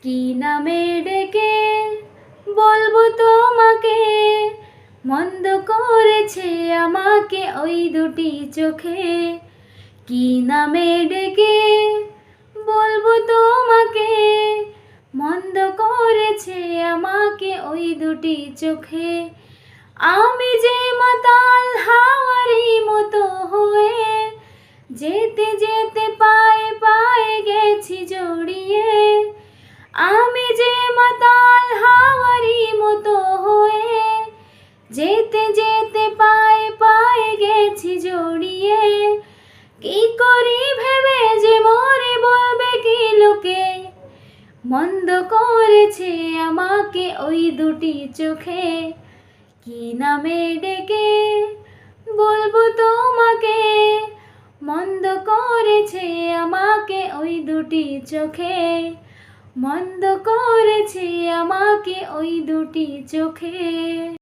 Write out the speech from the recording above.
কি নামে ডেকে বলবো তোমাকে, মন্দ করেছে আমাকে ওই দুটি চোখে। কি নামে ডেকে বলবো তোমাকে, মন্দ করেছে আমাকে ওই দুটি চোখে। আমি যে মাতাল হাওয়ারি মতো হয়ে, যেতে যেতে পায়ে পায়ে গেছি জড়িয়ে। আমি যে মাতাল হাওয়ারি মতো হয়ে, যেতে যেতে পায়ে পায়ে গেছি জড়িয়ে। কি করি ভেবে যে মরে বলবে কি লোকে, মন্দ করেছে আমাকে ওই দুটি চোখে। কি নামে ডেকে বলবো তোমাকে, মন্দ করেছে আমাকে ওই দুটি চোখে। মন্দ করেছে আমাকে ওই দুটি চোখে।